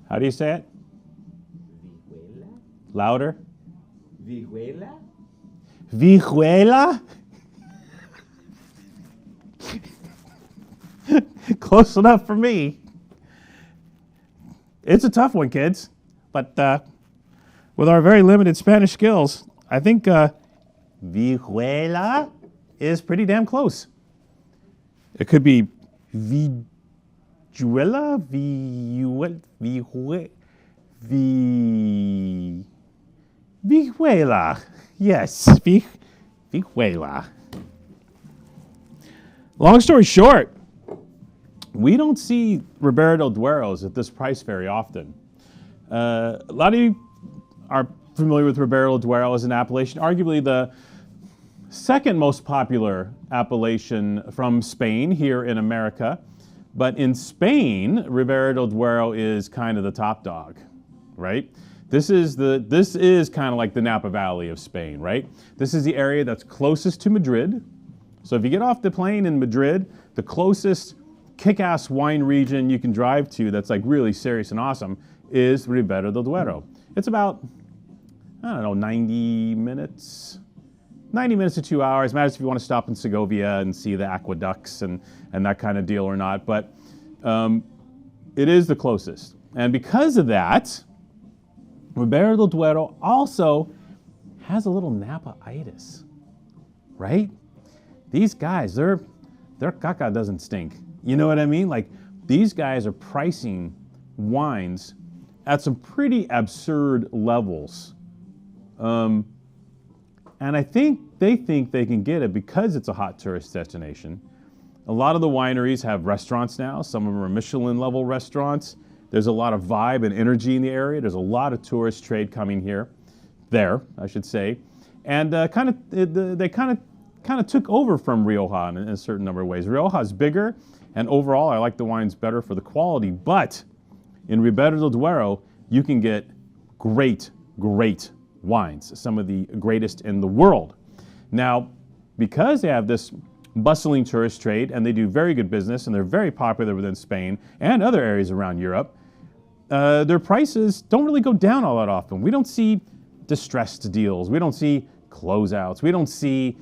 How do you say it? Viyuela? Louder. Viyuela? Viyuela? Close enough for me. It's a tough one, kids. But with our very limited Spanish skills, I think Viyuela is pretty damn close. It could be Viyuela, Viyuela. Yes, Viyuela. Long story short, we don't see Ribera del Dueros at this price very often. A lot of you are familiar with Ribera del Duero as an appellation, arguably the second most popular appellation from Spain here in America. But in Spain, Ribera del Duero is kind of the top dog, right? This is kind of like the Napa Valley of Spain, right? This is the area that's closest to Madrid. So if you get off the plane in Madrid, the closest kick-ass wine region you can drive to that's like really serious and awesome is Ribera del Duero. It's about, I don't know, 90 minutes to 2 hours. Matters if you want to stop in Segovia and see the aqueducts and that kind of deal or not, but it is the closest. And because of that, Ribera del Duero also has a little Napa-itis, right? These guys, their caca doesn't stink. You know what I mean? Like, these guys are pricing wines at some pretty absurd levels. And I think they can get it because it's a hot tourist destination. A lot of the wineries have restaurants now. Some of them are Michelin level restaurants. There's a lot of vibe and energy in the area. There's a lot of tourist trade coming there, I should say. And they kind of took over from Rioja in a certain number of ways. Rioja is bigger, and overall I like the wines better for the quality, but in Ribera del Duero, you can get great wines, some of the greatest in the world. Now, because they have this bustling tourist trade and they do very good business and they're very popular within Spain and other areas around Europe, their prices don't really go down all that often. We don't see distressed deals. We don't see closeouts. We don't see,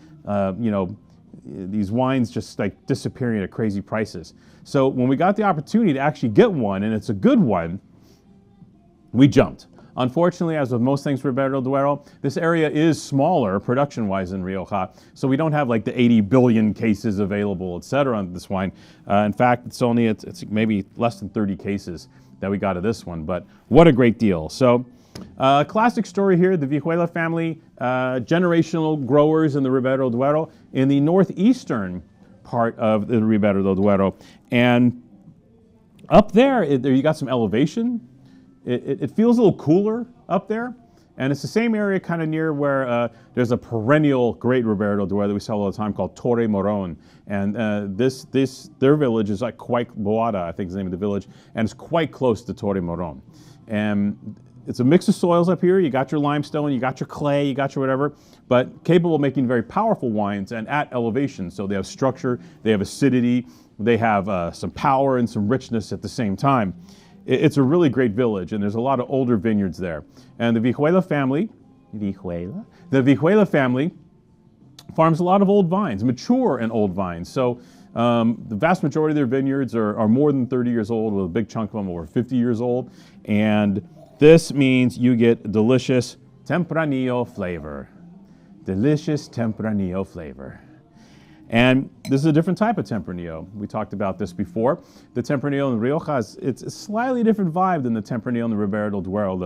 these wines just like disappearing at crazy prices. So when we got the opportunity to actually get one, and it's a good one, we jumped. Unfortunately, as with most things for Ribera del Duero, this area is smaller production-wise than Rioja, so we don't have like the 80 billion cases available, et cetera, on this wine. In fact, it's maybe less than 30 cases that we got of this one, but what a great deal. So, classic story here, the Viyuela family, generational growers in the Ribera del Duero, in the northeastern part of the Ribera del Duero. And up there you got some elevation. It feels a little cooler up there, and it's the same area kind of near where there's a perennial great Ribera del Duero that we sell all the time called Torre Moron, and their village is like quite Boada, I think is the name of the village, and it's quite close to Torre Moron. And it's a mix of soils up here. You got your limestone, you got your clay, you got your whatever, but capable of making very powerful wines and at elevation. So they have structure, they have acidity, they have some power and some richness at the same time. It's a really great village, and there's a lot of older vineyards there. And the Viyuela family farms a lot of old vines, mature and old vines. So the vast majority of their vineyards are more than 30 years old, with a big chunk of them over 50 years old. And this means you get delicious Tempranillo flavor. Delicious Tempranillo flavor. And this is a different type of Tempranillo. We talked about this before. The Tempranillo in Rioja, it's a slightly different vibe than the Tempranillo in the Ribera del Duero.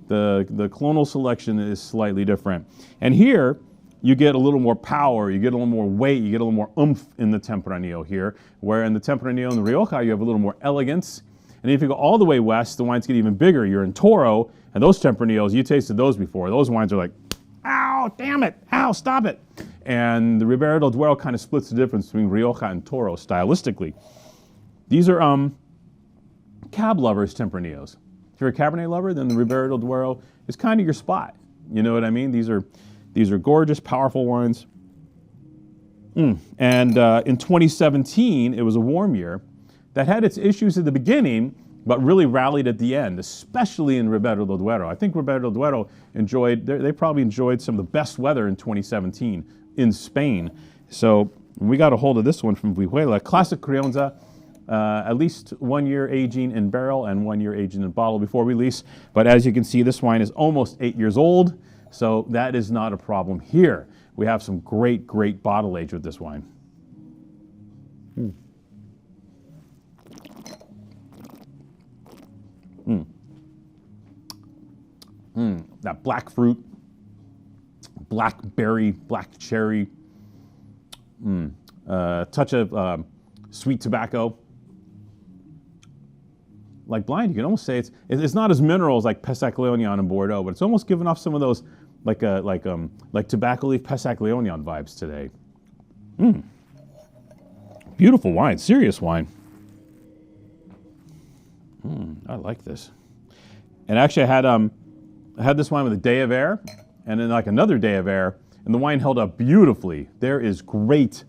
The clonal selection is slightly different. And here, you get a little more power, you get a little more weight, you get a little more oomph in the Tempranillo here, where in the Tempranillo in the Rioja, you have a little more elegance. And if you go all the way west, the wines get even bigger. You're in Toro, and those Tempranillos, you tasted those before. Those wines are like, ow, damn it, ow, stop it. And the Ribera del Duero kind of splits the difference between Rioja and Toro stylistically. These are cab lovers Tempranillos. If you're a Cabernet lover, then the Ribera del Duero is kind of your spot. You know what I mean? These are gorgeous, powerful wines. And in 2017, it was a warm year that had its issues at the beginning, but really rallied at the end, especially in Ribera del Duero. I think Ribera del Duero they probably enjoyed some of the best weather in 2017 in Spain. So we got a hold of this one from Viyuela, classic Crianza, at least 1 year aging in barrel and 1 year aging in bottle before release. But as you can see, this wine is almost 8 years old, so that is not a problem here. We have some great, great bottle age with this wine. That black fruit, blackberry, black cherry, touch of sweet tobacco. Like blind, you can almost say it's not as mineral as like Pessac Léognan in Bordeaux, but it's almost giving off some of those like tobacco leaf Pessac Léognan vibes today. Beautiful wine, serious wine. I like this. And actually, I had this wine with a day of air, and then like another day of air, and the wine held up beautifully. There is great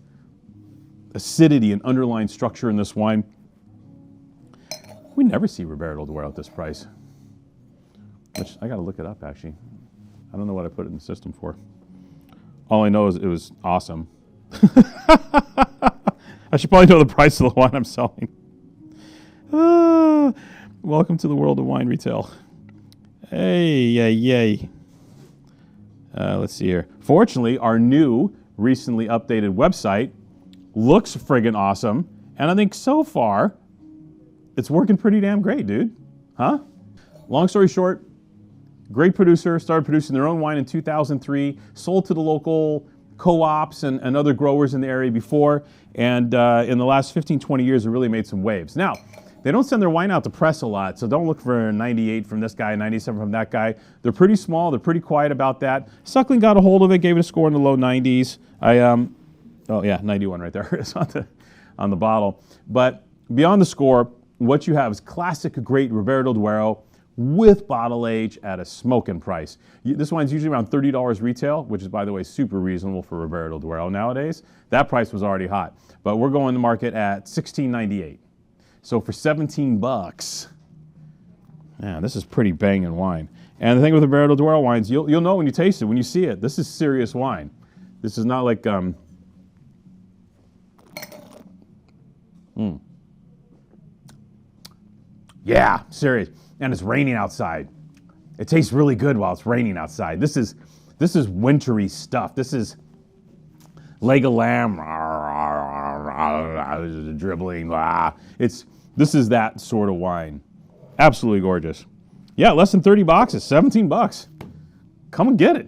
acidity and underlying structure in this wine. We never see Ribera del Duero at this price, which I got to look it up actually. I don't know what I put it in the system for. All I know is it was awesome. I should probably know the price of the wine I'm selling. Welcome to the world of wine retail. Hey, yay. Let's see here. Fortunately, our new, recently updated website looks friggin' awesome. And I think so far, it's working pretty damn great, dude. Huh? Long story short, great producer, started producing their own wine in 2003, sold to the local co-ops and other growers in the area before. And in the last 15, 20 years, it really made some waves. Now, they don't send their wine out to press a lot, so don't look for 98 from this guy, 97 from that guy. They're pretty small, they're pretty quiet about that. Suckling got a hold of it, gave it a score in the low 90s. Oh yeah, 91 right there is on the bottle. But beyond the score, what you have is classic, great Ribera del Duero with bottle age at a smoking price. This wine's usually around $30 retail, which is, by the way, super reasonable for Ribera del Duero nowadays. That price was already hot, but we're going to market at $16.98. So for 17 bucks, man, this is pretty banging wine. And the thing with the Ribera del Duero wines, you'll know when you taste it, when you see it. This is serious wine. This is not like yeah, serious. And it's raining outside. It tastes really good while it's raining outside. This is wintry stuff. This is leg of lamb, dribbling. This is that sort of wine. Absolutely gorgeous. Yeah, less than 30 boxes, 17 bucks. Come and get it.